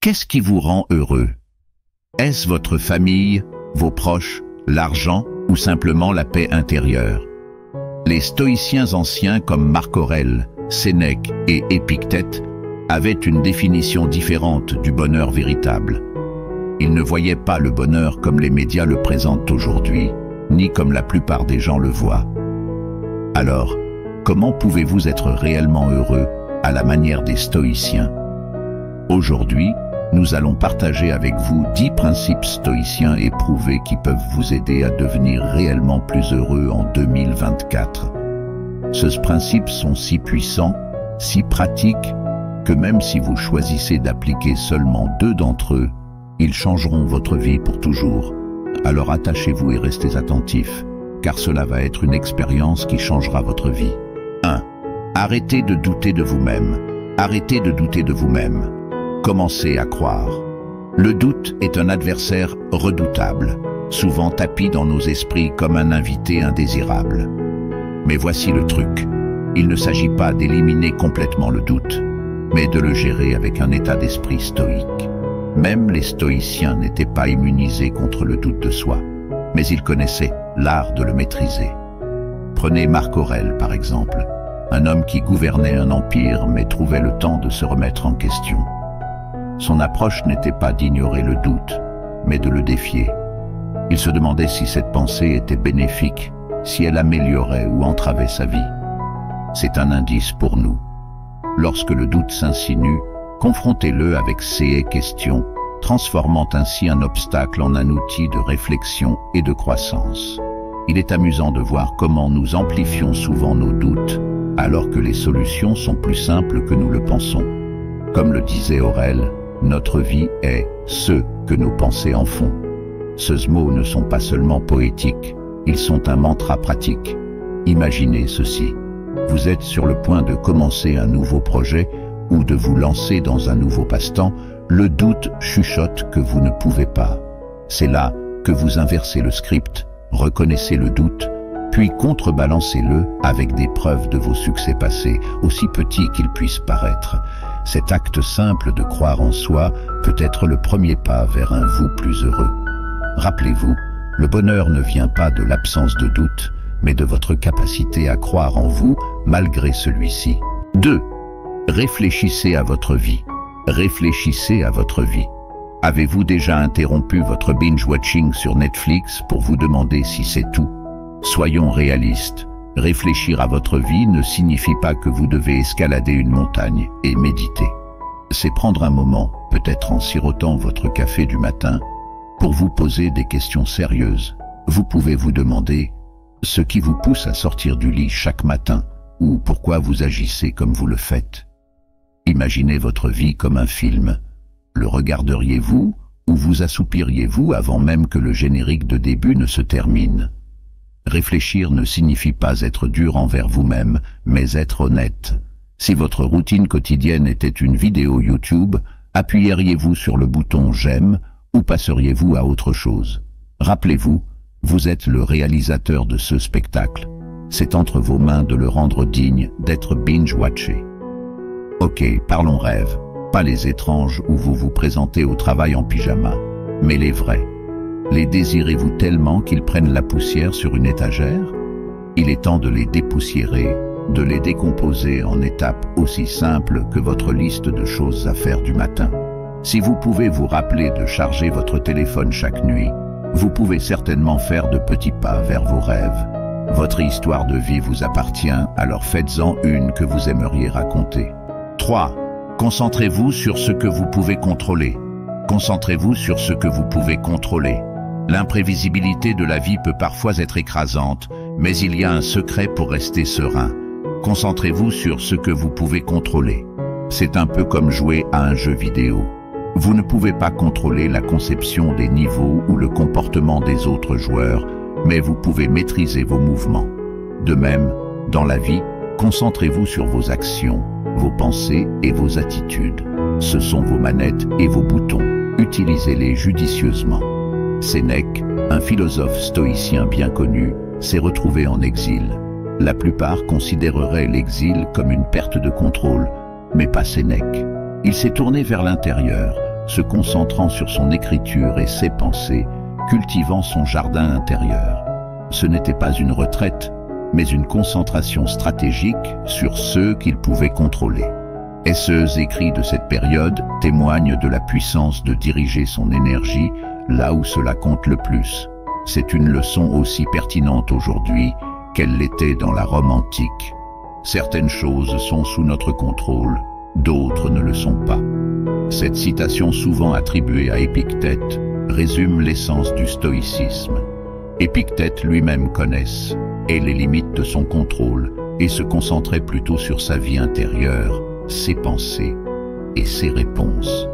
Qu'est-ce qui vous rend heureux? Est-ce votre famille, vos proches, l'argent ou simplement la paix intérieure? Les stoïciens anciens comme Marc Aurèle, Sénèque et Épictète avaient une définition différente du bonheur véritable. Ils ne voyaient pas le bonheur comme les médias le présentent aujourd'hui, ni comme la plupart des gens le voient. Alors, comment pouvez-vous être réellement heureux à la manière des stoïciens? Aujourd'hui, nous allons partager avec vous 10 principes stoïciens éprouvés qui peuvent vous aider à devenir réellement plus heureux en 2024. Ces principes sont si puissants, si pratiques, que même si vous choisissez d'appliquer seulement 2 d'entre eux, ils changeront votre vie pour toujours. Alors attachez-vous et restez attentifs, car cela va être une expérience qui changera votre vie. 1. Arrêtez de douter de vous-même. Arrêtez de douter de vous-même. Commencez à croire. Le doute est un adversaire redoutable, souvent tapi dans nos esprits comme un invité indésirable. Mais voici le truc. Il ne s'agit pas d'éliminer complètement le doute, mais de le gérer avec un état d'esprit stoïque. Même les stoïciens n'étaient pas immunisés contre le doute de soi, mais ils connaissaient l'art de le maîtriser. Prenez Marc Aurèle par exemple, un homme qui gouvernait un empire mais trouvait le temps de se remettre en question. Son approche n'était pas d'ignorer le doute, mais de le défier. Il se demandait si cette pensée était bénéfique, si elle améliorait ou entravait sa vie. C'est un indice pour nous. Lorsque le doute s'insinue, confrontez-le avec ces questions, transformant ainsi un obstacle en un outil de réflexion et de croissance. Il est amusant de voir comment nous amplifions souvent nos doutes, alors que les solutions sont plus simples que nous le pensons. Comme le disait Aurèle, notre vie est ce que nos pensées en font. Ces mots ne sont pas seulement poétiques, ils sont un mantra pratique. Imaginez ceci. Vous êtes sur le point de commencer un nouveau projet ou de vous lancer dans un nouveau passe-temps, le doute chuchote que vous ne pouvez pas. C'est là que vous inversez le script, reconnaissez le doute, puis contrebalancez-le avec des preuves de vos succès passés, aussi petits qu'ils puissent paraître. Cet acte simple de croire en soi peut être le premier pas vers un vous plus heureux. Rappelez-vous, le bonheur ne vient pas de l'absence de doute, mais de votre capacité à croire en vous malgré celui-ci. 2. Réfléchissez à votre vie. Réfléchissez à votre vie. Avez-vous déjà interrompu votre binge-watching sur Netflix pour vous demander si c'est tout? Soyons réalistes. Réfléchir à votre vie ne signifie pas que vous devez escalader une montagne et méditer. C'est prendre un moment, peut-être en sirotant votre café du matin, pour vous poser des questions sérieuses. Vous pouvez vous demander ce qui vous pousse à sortir du lit chaque matin ou pourquoi vous agissez comme vous le faites. Imaginez votre vie comme un film. Le regarderiez-vous ou vous assoupiriez-vous avant même que le générique de début ne se termine? Réfléchir ne signifie pas être dur envers vous-même, mais être honnête. Si votre routine quotidienne était une vidéo YouTube, appuyeriez-vous sur le bouton « J'aime » ou passeriez-vous à autre chose? Rappelez-vous, vous êtes le réalisateur de ce spectacle. C'est entre vos mains de le rendre digne d'être binge-watché. Ok, parlons rêve, pas les étranges où vous vous présentez au travail en pyjama, mais les vrais. Les désirez-vous tellement qu'ils prennent la poussière sur une étagère? Il est temps de les dépoussiérer, de les décomposer en étapes aussi simples que votre liste de choses à faire du matin. Si vous pouvez vous rappeler de charger votre téléphone chaque nuit, vous pouvez certainement faire de petits pas vers vos rêves. Votre histoire de vie vous appartient, alors faites-en une que vous aimeriez raconter. 3. Concentrez-vous sur ce que vous pouvez contrôler. Concentrez-vous sur ce que vous pouvez contrôler. L'imprévisibilité de la vie peut parfois être écrasante, mais il y a un secret pour rester serein. Concentrez-vous sur ce que vous pouvez contrôler. C'est un peu comme jouer à un jeu vidéo. Vous ne pouvez pas contrôler la conception des niveaux ou le comportement des autres joueurs, mais vous pouvez maîtriser vos mouvements. De même, dans la vie, concentrez-vous sur vos actions, vos pensées et vos attitudes. Ce sont vos manettes et vos boutons. Utilisez-les judicieusement. Sénèque, un philosophe stoïcien bien connu, s'est retrouvé en exil. La plupart considéreraient l'exil comme une perte de contrôle, mais pas Sénèque. Il s'est tourné vers l'intérieur, se concentrant sur son écriture et ses pensées, cultivant son jardin intérieur. Ce n'était pas une retraite, mais une concentration stratégique sur ceux qu'il pouvait contrôler. Ces écrits de cette période témoignent de la puissance de diriger son énergie là où cela compte le plus. C'est une leçon aussi pertinente aujourd'hui qu'elle l'était dans la Rome antique. Certaines choses sont sous notre contrôle, d'autres ne le sont pas. Cette citation souvent attribuée à Épictète résume l'essence du stoïcisme. Épictète lui-même connaissait les limites de son contrôle et se concentrait plutôt sur sa vie intérieure, ses pensées et ses réponses.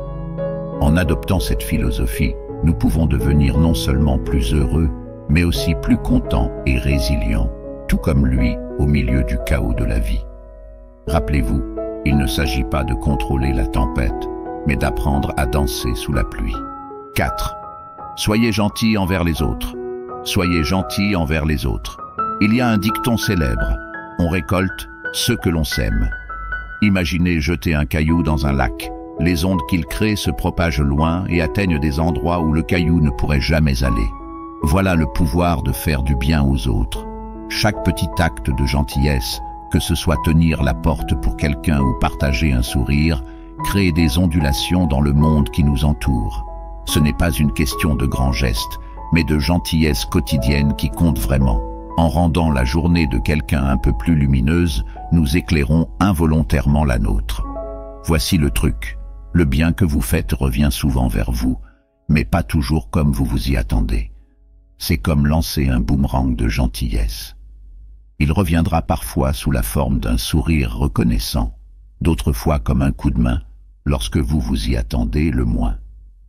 En adoptant cette philosophie, nous pouvons devenir non seulement plus heureux, mais aussi plus contents et résilients, tout comme lui au milieu du chaos de la vie. Rappelez-vous, il ne s'agit pas de contrôler la tempête, mais d'apprendre à danser sous la pluie. 4. Soyez gentils envers les autres. Soyez gentils envers les autres. Il y a un dicton célèbre, on récolte ce que l'on sème. Imaginez jeter un caillou dans un lac. Les ondes qu'il crée se propagent loin et atteignent des endroits où le caillou ne pourrait jamais aller. Voilà le pouvoir de faire du bien aux autres. Chaque petit acte de gentillesse, que ce soit tenir la porte pour quelqu'un ou partager un sourire, crée des ondulations dans le monde qui nous entoure. Ce n'est pas une question de grands gestes, mais de gentillesse quotidienne qui compte vraiment. En rendant la journée de quelqu'un un peu plus lumineuse, nous éclairons involontairement la nôtre. Voici le truc. Le bien que vous faites revient souvent vers vous, mais pas toujours comme vous vous y attendez. C'est comme lancer un boomerang de gentillesse. Il reviendra parfois sous la forme d'un sourire reconnaissant, d'autres fois comme un coup de main, lorsque vous vous y attendez le moins.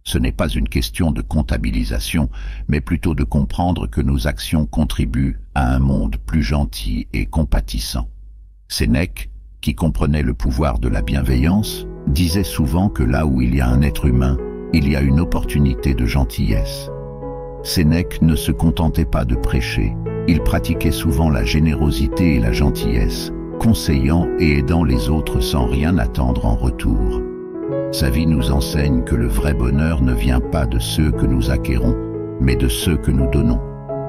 Ce n'est pas une question de comptabilisation, mais plutôt de comprendre que nos actions contribuent à un monde plus gentil et compatissant. Sénèque, qui comprenait le pouvoir de la bienveillance, disait souvent que là où il y a un être humain, il y a une opportunité de gentillesse. Sénèque ne se contentait pas de prêcher, il pratiquait souvent la générosité et la gentillesse, conseillant et aidant les autres sans rien attendre en retour. Sa vie nous enseigne que le vrai bonheur ne vient pas de ceux que nous acquérons, mais de ceux que nous donnons.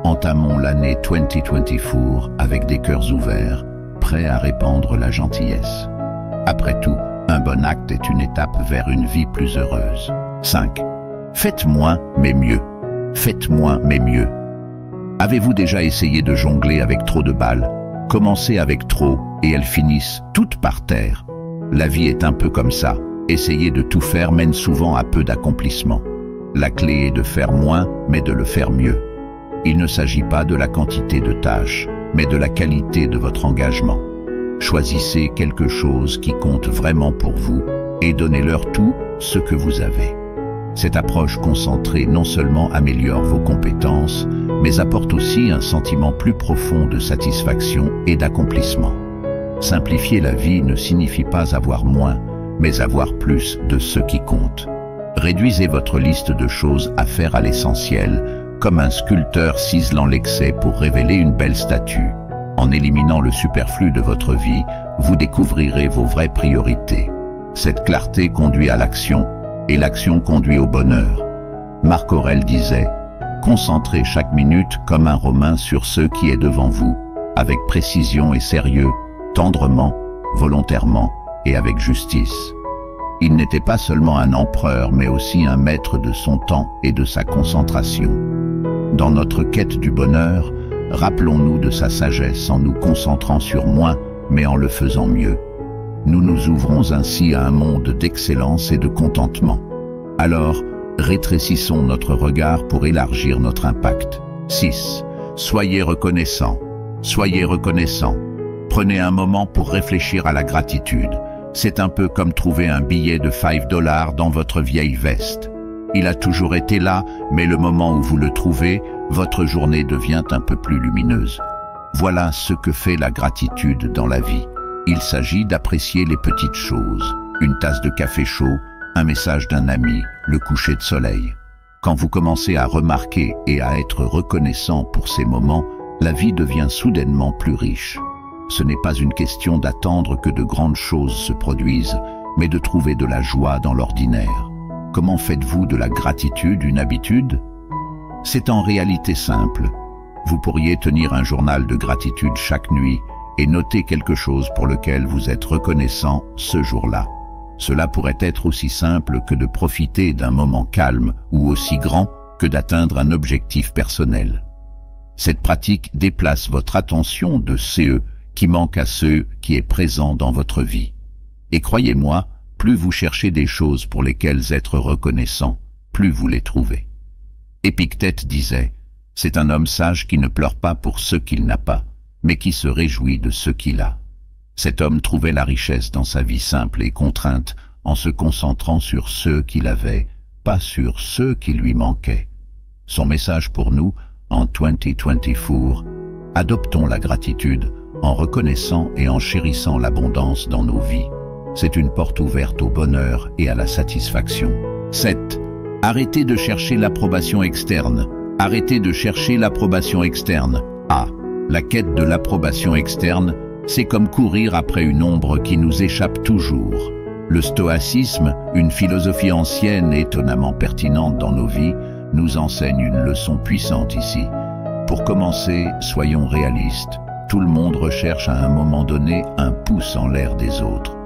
Entamons l'année 2024 avec des cœurs ouverts, prêts à répandre la gentillesse. Après tout, un bon acte est une étape vers une vie plus heureuse. 5. Faites moins, mais mieux. Faites moins, mais mieux. Avez-vous déjà essayé de jongler avec trop de balles? Commencez avec trop et elles finissent toutes par terre. La vie est un peu comme ça. Essayer de tout faire mène souvent à peu d'accomplissement. La clé est de faire moins, mais de le faire mieux. Il ne s'agit pas de la quantité de tâches, mais de la qualité de votre engagement. Choisissez quelque chose qui compte vraiment pour vous et donnez-leur tout ce que vous avez. Cette approche concentrée non seulement améliore vos compétences, mais apporte aussi un sentiment plus profond de satisfaction et d'accomplissement. Simplifier la vie ne signifie pas avoir moins, mais avoir plus de ce qui compte. Réduisez votre liste de choses à faire à l'essentiel, comme un sculpteur ciselant l'excès pour révéler une belle statue. En éliminant le superflu de votre vie, vous découvrirez vos vraies priorités. Cette clarté conduit à l'action, et l'action conduit au bonheur. Marc Aurèle disait « Concentrez chaque minute comme un Romain sur ce qui est devant vous, avec précision et sérieux, tendrement, volontairement et avec justice. » Il n'était pas seulement un empereur, mais aussi un maître de son temps et de sa concentration. Dans notre quête du bonheur, rappelons-nous de sa sagesse en nous concentrant sur moins, mais en le faisant mieux. Nous nous ouvrons ainsi à un monde d'excellence et de contentement. Alors, rétrécissons notre regard pour élargir notre impact. 6. Soyez reconnaissants. Soyez reconnaissants. Prenez un moment pour réfléchir à la gratitude. C'est un peu comme trouver un billet de $5 dans votre vieille veste. Il a toujours été là, mais le moment où vous le trouvez, votre journée devient un peu plus lumineuse. Voilà ce que fait la gratitude dans la vie. Il s'agit d'apprécier les petites choses. Une tasse de café chaud, un message d'un ami, le coucher de soleil. Quand vous commencez à remarquer et à être reconnaissant pour ces moments, la vie devient soudainement plus riche. Ce n'est pas une question d'attendre que de grandes choses se produisent, mais de trouver de la joie dans l'ordinaire. Comment faites-vous de la gratitude une habitude? C'est en réalité simple. Vous pourriez tenir un journal de gratitude chaque nuit et noter quelque chose pour lequel vous êtes reconnaissant ce jour-là. Cela pourrait être aussi simple que de profiter d'un moment calme ou aussi grand que d'atteindre un objectif personnel. Cette pratique déplace votre attention de ce qui manque à ce qui est présent dans votre vie. Et croyez-moi, plus vous cherchez des choses pour lesquelles être reconnaissant, plus vous les trouvez. Épictète disait, « C'est un homme sage qui ne pleure pas pour ce qu'il n'a pas, mais qui se réjouit de ce qu'il a. » Cet homme trouvait la richesse dans sa vie simple et contrainte en se concentrant sur ceux qu'il avait, pas sur ceux qui lui manquaient. Son message pour nous, en 2024, adoptons la gratitude en reconnaissant et en chérissant l'abondance dans nos vies. C'est une porte ouverte au bonheur et à la satisfaction. 7. Arrêtez de chercher l'approbation externe. Arrêtez de chercher l'approbation externe. A. La quête de l'approbation externe, c'est comme courir après une ombre qui nous échappe toujours. Le stoïcisme, une philosophie ancienne et étonnamment pertinente dans nos vies, nous enseigne une leçon puissante ici. Pour commencer, soyons réalistes. Tout le monde recherche à un moment donné un pouce en l'air des autres.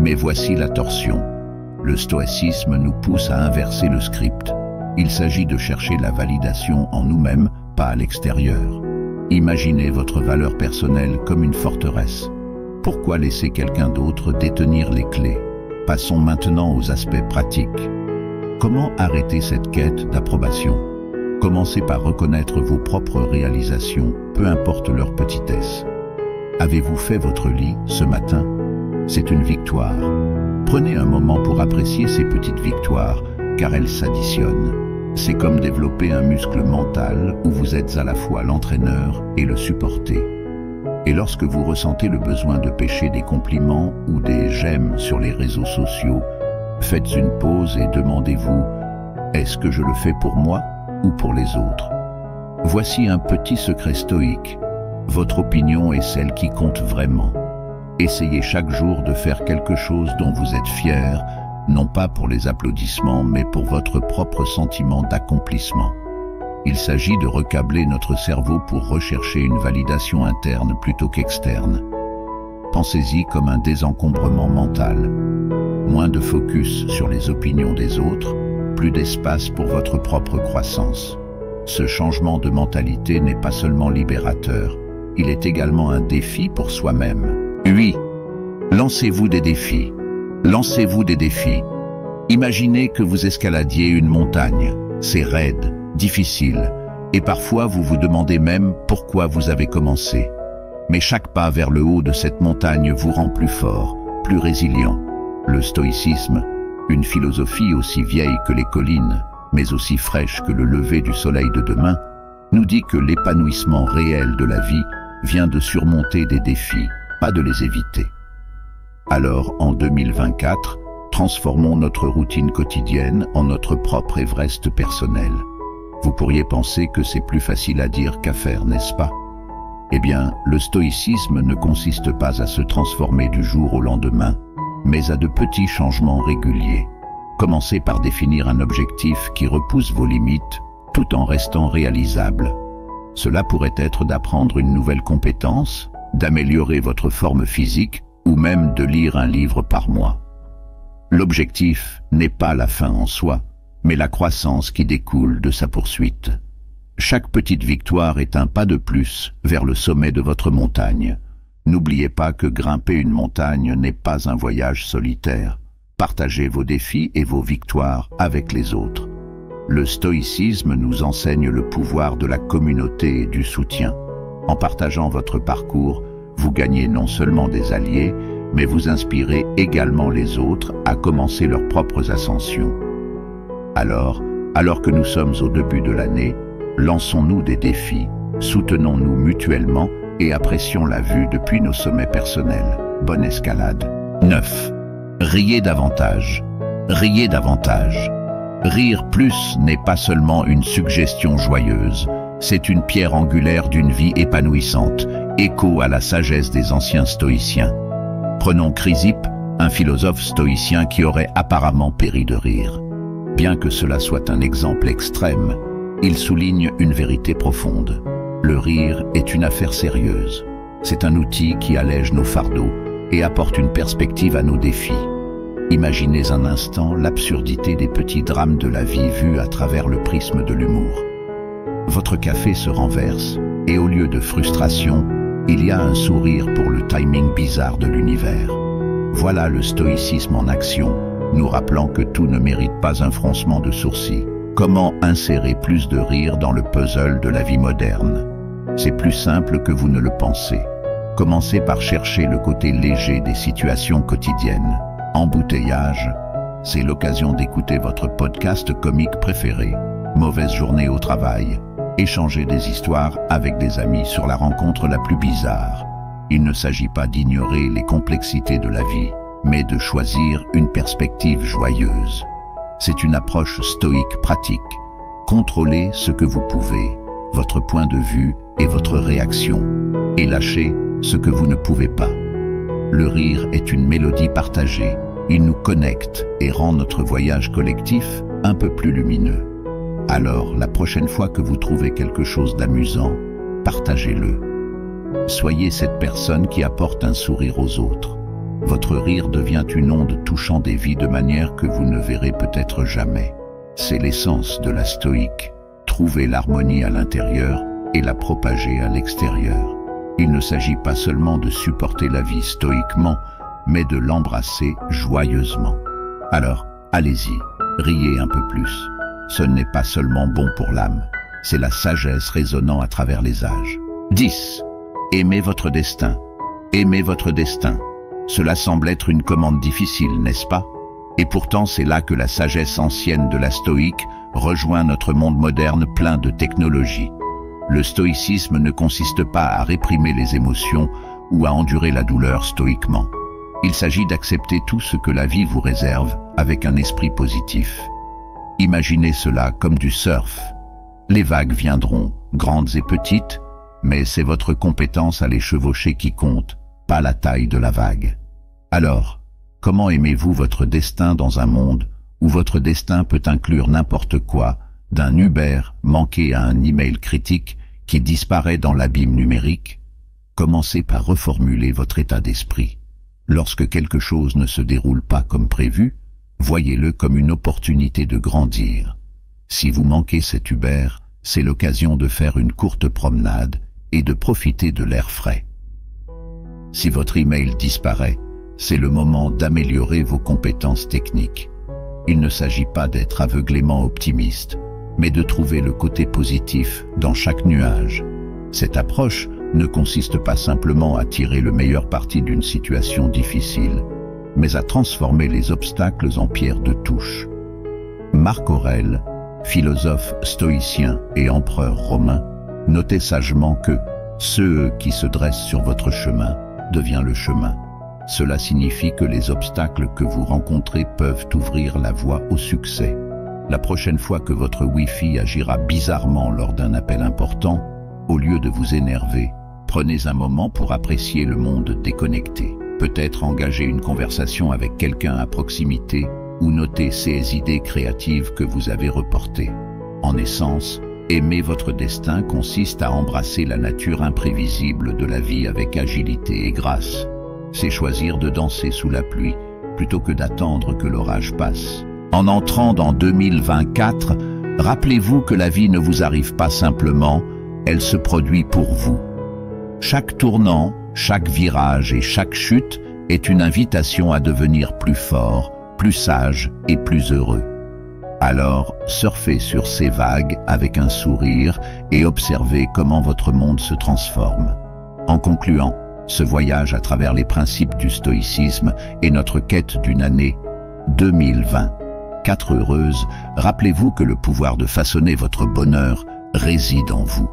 Mais voici la torsion. Le stoïcisme nous pousse à inverser le script. Il s'agit de chercher la validation en nous-mêmes, pas à l'extérieur. Imaginez votre valeur personnelle comme une forteresse. Pourquoi laisser quelqu'un d'autre détenir les clés? Passons maintenant aux aspects pratiques. Comment arrêter cette quête d'approbation? Commencez par reconnaître vos propres réalisations, peu importe leur petitesse. Avez-vous fait votre lit ce matin? C'est une victoire. Prenez un moment pour apprécier ces petites victoires, car elles s'additionnent. C'est comme développer un muscle mental où vous êtes à la fois l'entraîneur et le supporter. Et lorsque vous ressentez le besoin de pêcher des compliments ou des j'aime sur les réseaux sociaux, faites une pause et demandez-vous « Est-ce que je le fais pour moi ou pour les autres ?» Voici un petit secret stoïque. Votre opinion est celle qui compte vraiment. Essayez chaque jour de faire quelque chose dont vous êtes fier, non pas pour les applaudissements, mais pour votre propre sentiment d'accomplissement. Il s'agit de recabler notre cerveau pour rechercher une validation interne plutôt qu'externe. Pensez-y comme un désencombrement mental. Moins de focus sur les opinions des autres, plus d'espace pour votre propre croissance. Ce changement de mentalité n'est pas seulement libérateur, il est également un défi pour soi-même. 8. Lancez-vous des défis. Lancez-vous des défis. Imaginez que vous escaladiez une montagne. C'est raide, difficile, et parfois vous vous demandez même pourquoi vous avez commencé. Mais chaque pas vers le haut de cette montagne vous rend plus fort, plus résilient. Le stoïcisme, une philosophie aussi vieille que les collines, mais aussi fraîche que le lever du soleil de demain, nous dit que l'épanouissement réel de la vie vient de surmonter des défis, pas de les éviter. Alors, en 2024, transformons notre routine quotidienne en notre propre Everest personnel. Vous pourriez penser que c'est plus facile à dire qu'à faire, n'est-ce pas? Eh bien, le stoïcisme ne consiste pas à se transformer du jour au lendemain, mais à de petits changements réguliers. Commencez par définir un objectif qui repousse vos limites, tout en restant réalisable. Cela pourrait être d'apprendre une nouvelle compétence, d'améliorer votre forme physique, ou même de lire un livre par mois. L'objectif n'est pas la fin en soi, mais la croissance qui découle de sa poursuite. Chaque petite victoire est un pas de plus vers le sommet de votre montagne. N'oubliez pas que grimper une montagne n'est pas un voyage solitaire. Partagez vos défis et vos victoires avec les autres. Le stoïcisme nous enseigne le pouvoir de la communauté et du soutien. En partageant votre parcours, vous gagnez non seulement des alliés, mais vous inspirez également les autres à commencer leurs propres ascensions. Alors que nous sommes au début de l'année, lançons-nous des défis, soutenons-nous mutuellement et apprécions la vue depuis nos sommets personnels. Bonne escalade. 9. Riez davantage. Riez davantage. Rire plus n'est pas seulement une suggestion joyeuse, c'est une pierre angulaire d'une vie épanouissante, écho à la sagesse des anciens stoïciens. Prenons Chrysippe, un philosophe stoïcien qui aurait apparemment péri de rire. Bien que cela soit un exemple extrême, il souligne une vérité profonde. Le rire est une affaire sérieuse. C'est un outil qui allège nos fardeaux et apporte une perspective à nos défis. Imaginez un instant l'absurdité des petits drames de la vie vus à travers le prisme de l'humour. Votre café se renverse et au lieu de frustration, il y a un sourire pour le timing bizarre de l'univers. Voilà le stoïcisme en action, nous rappelant que tout ne mérite pas un froncement de sourcils. Comment insérer plus de rire dans le puzzle de la vie moderne? C'est plus simple que vous ne le pensez. Commencez par chercher le côté léger des situations quotidiennes. Embouteillage, c'est l'occasion d'écouter votre podcast comique préféré. Mauvaise journée au travail, échanger des histoires avec des amis sur la rencontre la plus bizarre. Il ne s'agit pas d'ignorer les complexités de la vie, mais de choisir une perspective joyeuse. C'est une approche stoïque pratique. Contrôlez ce que vous pouvez, votre point de vue et votre réaction, et lâchez ce que vous ne pouvez pas. Le rire est une mélodie partagée. Il nous connecte et rend notre voyage collectif un peu plus lumineux. Alors, la prochaine fois que vous trouvez quelque chose d'amusant, partagez-le. Soyez cette personne qui apporte un sourire aux autres. Votre rire devient une onde touchant des vies de manière que vous ne verrez peut-être jamais. C'est l'essence de la stoïque. Trouver l'harmonie à l'intérieur et la propager à l'extérieur. Il ne s'agit pas seulement de supporter la vie stoïquement, mais de l'embrasser joyeusement. Alors, allez-y, riez un peu plus. Ce n'est pas seulement bon pour l'âme, c'est la sagesse résonnant à travers les âges. 10. Aimez votre destin. Aimez votre destin. Cela semble être une commande difficile, n'est-ce pas? Et pourtant, c'est là que la sagesse ancienne de la stoïque rejoint notre monde moderne plein de technologies. Le stoïcisme ne consiste pas à réprimer les émotions ou à endurer la douleur stoïquement. Il s'agit d'accepter tout ce que la vie vous réserve avec un esprit positif. Imaginez cela comme du surf. Les vagues viendront, grandes et petites, mais c'est votre compétence à les chevaucher qui compte, pas la taille de la vague. Alors, comment aimez-vous votre destin dans un monde où votre destin peut inclure n'importe quoi, d'un Uber manqué à un email critique qui disparaît dans l'abîme numérique? Commencez par reformuler votre état d'esprit. Lorsque quelque chose ne se déroule pas comme prévu, voyez-le comme une opportunité de grandir. Si vous manquez cet Uber, c'est l'occasion de faire une courte promenade et de profiter de l'air frais. Si votre email disparaît, c'est le moment d'améliorer vos compétences techniques. Il ne s'agit pas d'être aveuglément optimiste, mais de trouver le côté positif dans chaque nuage. Cette approche ne consiste pas simplement à tirer le meilleur parti d'une situation difficile, mais à transformer les obstacles en pierres de touche. Marc Aurèle, philosophe stoïcien et empereur romain, notait sagement que « ceux qui se dressent sur votre chemin devient le chemin ». Cela signifie que les obstacles que vous rencontrez peuvent ouvrir la voie au succès. La prochaine fois que votre Wi-Fi agira bizarrement lors d'un appel important, au lieu de vous énerver, prenez un moment pour apprécier le monde déconnecté. Peut-être engager une conversation avec quelqu'un à proximité ou noter ces idées créatives que vous avez reportées. En essence, aimer votre destin consiste à embrasser la nature imprévisible de la vie avec agilité et grâce. C'est choisir de danser sous la pluie plutôt que d'attendre que l'orage passe. En entrant dans 2024, rappelez-vous que la vie ne vous arrive pas simplement, elle se produit pour vous. Chaque tournant, chaque virage et chaque chute est une invitation à devenir plus fort, plus sage et plus heureux. Alors, surfez sur ces vagues avec un sourire et observez comment votre monde se transforme. En concluant, ce voyage à travers les principes du stoïcisme est notre quête d'une année 2024 heureuse. Rappelez-vous que le pouvoir de façonner votre bonheur réside en vous.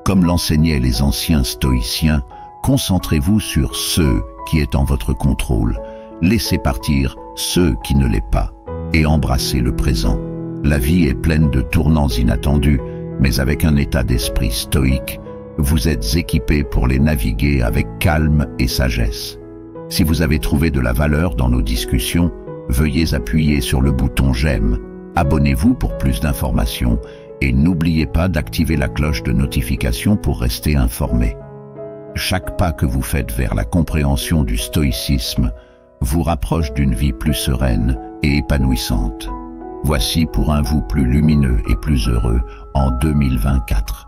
Comme l'enseignaient les anciens stoïciens, concentrez-vous sur ce qui est en votre contrôle. Laissez partir ceux qui ne l'est pas et embrassez le présent. La vie est pleine de tournants inattendus, mais avec un état d'esprit stoïque, vous êtes équipé pour les naviguer avec calme et sagesse. Si vous avez trouvé de la valeur dans nos discussions, veuillez appuyer sur le bouton j'aime, Abonnez-vous pour plus d'informations et n'oubliez pas d'activer la cloche de notification pour rester informé. Chaque pas que vous faites vers la compréhension du stoïcisme vous rapproche d'une vie plus sereine et épanouissante. Voici pour un vous plus lumineux et plus heureux en 2024.